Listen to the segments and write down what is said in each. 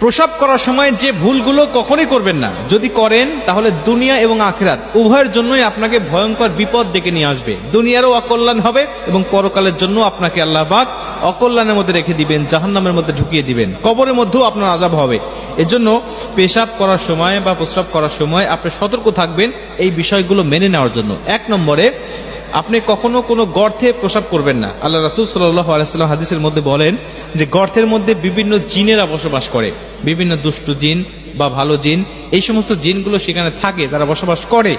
প্রসাব করার সময় যে ভুলগুলো কখনোই করবেন না, যদি করেন তাহলে দুনিয়া এবং আখিরাত উভয়ের জন্যই আপনাকে ভয়ঙ্কর বিপদ ডেকে নিয়ে আসবে। দুনিয়ারও অকল্যাণ হবে এবং পরকালের জন্য আপনাকে আল্লাহ পাক অকল্যাণের মধ্যে রেখে দিবেন, জাহান্নামের মধ্যে ঢুকিয়ে দিবেন, কবরের মধ্যেও আপনার আযাব হবে। এজন্য পেশাব করার সময় বা প্রস্রাব করার সময় আপনি সতর্ক থাকবেন এই বিষয়গুলো মেনে নেওয়ার জন্য। 1 নম্বরে, আপনি কখনো কোনো গর্তে প্রসাব করবেন না। আল্লাহ রাসূল সাল্লাল্লাহু আলাইহি ওয়াসাল্লাম হাদিসের মধ্যে বলেন যে গর্তের মধ্যে বিভিন্ন জিনেরা বসবাস করে, বিভিন্ন দুষ্ট জিন বা ভালো জিন, এই সমস্ত জিনগুলো সেখানে থাকে, তারা বসবাস করে।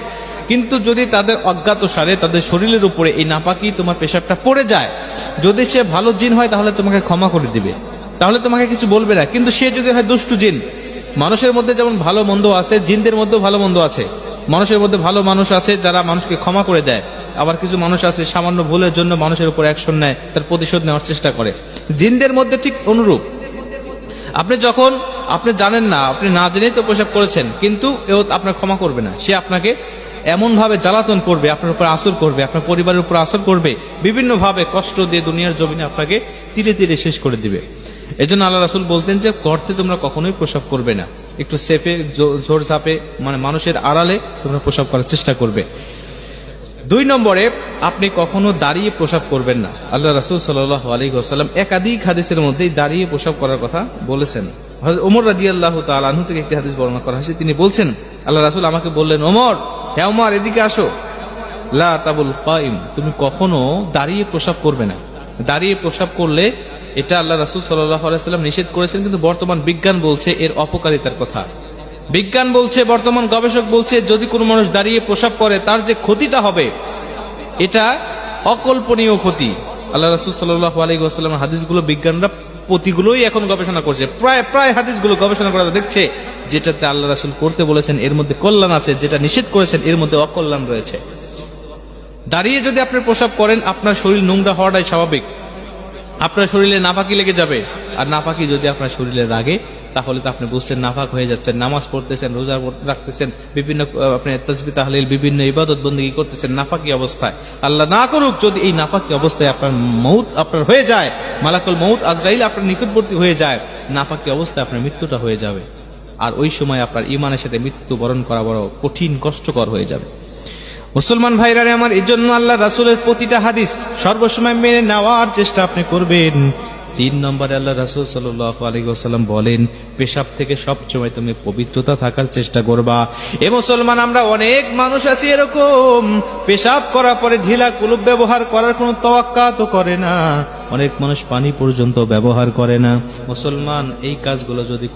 কিন্তু যদি তাদের অজ্ঞাতসারে তাদের শরীরের উপরে এই নাপাকি তোমার পেশাবটা পড়ে যায়, যদি সে ভালো জিন হয় তাহলে তোমাকে ক্ষমা করে দিবে, তাহলে তোমাকে কিছু বলবে না। কিন্তু সে যদি হয় দুষ্ট জিন, মানুষের মধ্যে যেমন ভালো মন্দ আছে, জিনদের মধ্যেও ভালো মন্দ আছে। মানুষের মধ্যে ভালো মানুষ আছে যারা মানুষকে ক্ষমা করে দেয়, আবার কিছু মানুষ আছে সামান্য ভুলের জন্য মানুষের উপর অ্যাকশন নেয়, তার প্রতিশোধ নেওয়ার চেষ্টা করে। জিনদের মধ্যে ঠিক অনুরূপ। আপনি জানেন না, আপনি না জেনেই তো প্রসাব করেছেন, কিন্তু এও আপনার ক্ষমা করবে না। সে আপনাকে এমন ভাবে জ্বালাতন করবে, আপনার উপর আসর করবে, আপনার পরিবারের উপর আসর করবে, বিভিন্ন ভাবে কষ্ট দিয়ে দুনিয়ার জমিনে আপনাকে ধীরে ধীরে শেষ করে দিবে। এজন্য আল্লাহ রাসূল বলতেন যে গর্তে তোমরা কখনোই প্রসাব করবে না, একটু সেফে ঝোর ঝাপে, মানে মানুষের আড়ালে তোমরা প্রসাব করার চেষ্টা করবে। 2 নম্বরে, আপনি কখনো দাঁড়িয়ে প্রসাব করবেন না। আল্লাহ রাসূল সাল্লাল্লাহু আলাইহি ওয়াসাল্লাম একাধিক হাদিসের মধ্যেই দাঁড়িয়ে প্রসাব করার কথা বলেছেন। হযরত ওমর রাদিয়াল্লাহু তাআলা আনহু থেকে একটি হাদিস বর্ণনা করা হয়েছে, তিনি বলছেন আল্লাহ রাসূল আমাকে বললেন, ওমর, হে ওমর, এদিকে আসো, লা তাবুল কাইম, তুমি কখনো দাঁড়িয়ে প্রসাব করবে না। দাঁড়িয়ে প্রসাব করলে এটা আল্লাহ রাসূল সাল্লাল্লাহু আলাইহি ওয়াসাল্লাম নিষেধ করেছেন, কিন্তু বর্তমান বিজ্ঞান বলছে এর অপকারিতার কথা। বিজ্ঞান বলছে, বর্তমান গবেষক বলছে, যদি কোনো মানুষ দাঁড়িয়ে প্রসাব করে তার যে ক্ষতিটা হবে এটা অকল্পনীয় ক্ষতি। আল্লাহ রাসূল সাল্লাল্লাহু আলাইহি ওয়াসাল্লামের হাদিসগুলো বিজ্ঞানরা প্রতিগুলোই এখন গবেষণা করছে, প্রায় হাদিসগুলো গবেষণা করা দেখছে যেটাতে আল্লাহ রাসূল করতে বলেছেন এর মধ্যে কল্যাণ আছে, যেটা নিষেধ করেছেন এর মধ্যে অকল্যাণ রয়েছে। দাঁড়িয়ে যদি আপনি প্রসাব করেন, আপনার শরীর নোংরা হওয়াটাই স্বাভাবিক, আপনার শরীরে নাপাকি লেগে যাবে। আর নাপাকি যদি আপনার শরীরে লাগে তাহলে তো আপনি বুঝছেন নাপাক হয়ে যাচ্ছেন, নামাজ পড়তেছেন, রোজা রাখতেছেন, বিভিন্ন আপনি তাসবিহ তাহলিল বিভিন্ন ইবাদত বন্দেগী করতেছেন নাপাকি অবস্থায়। আল্লাহ না করুক যদি এই নাপাকি অবস্থায় আপনার মউত আপনার হয়ে যায়, মালাকুল মউত আজরাইল আপনার নিকটবর্তী হয়ে যায়, নাপাকি অবস্থায় আপনার মৃত্যুটা হয়ে যাবে। আর ওই সময় আপনার ঈমানের সাথে মৃত্যু বরণ করা বড় কঠিন, কষ্টকর হয়ে যাবে। মুসলমান ভাইরা আমার, এই জন্য আল্লাহ রাসূলের প্রতিটা হাদিস সর্বসময় মেনে নেওয়ার চেষ্টা আপনি করবেন। 3 নম্বরে আল্লাহ রাসূল সাল্লাল্লাহু আলাইহি ওয়াসাল্লাম বলেন, পেশাব থেকে সবসময় তুমি পবিত্রতা থাকার চেষ্টা করবা। এ মুসলমান, আমরা অনেক মানুষ আছি এরকম, পেশাব করার পরে ঢিলা কুলুপ ব্যবহার করার কোনো তাওয়াক্কা তো করে না, অনেক মানুষ পানি পর্যন্ত ব্যবহার করে না। মুসলমান, এই কাজগুলো যদি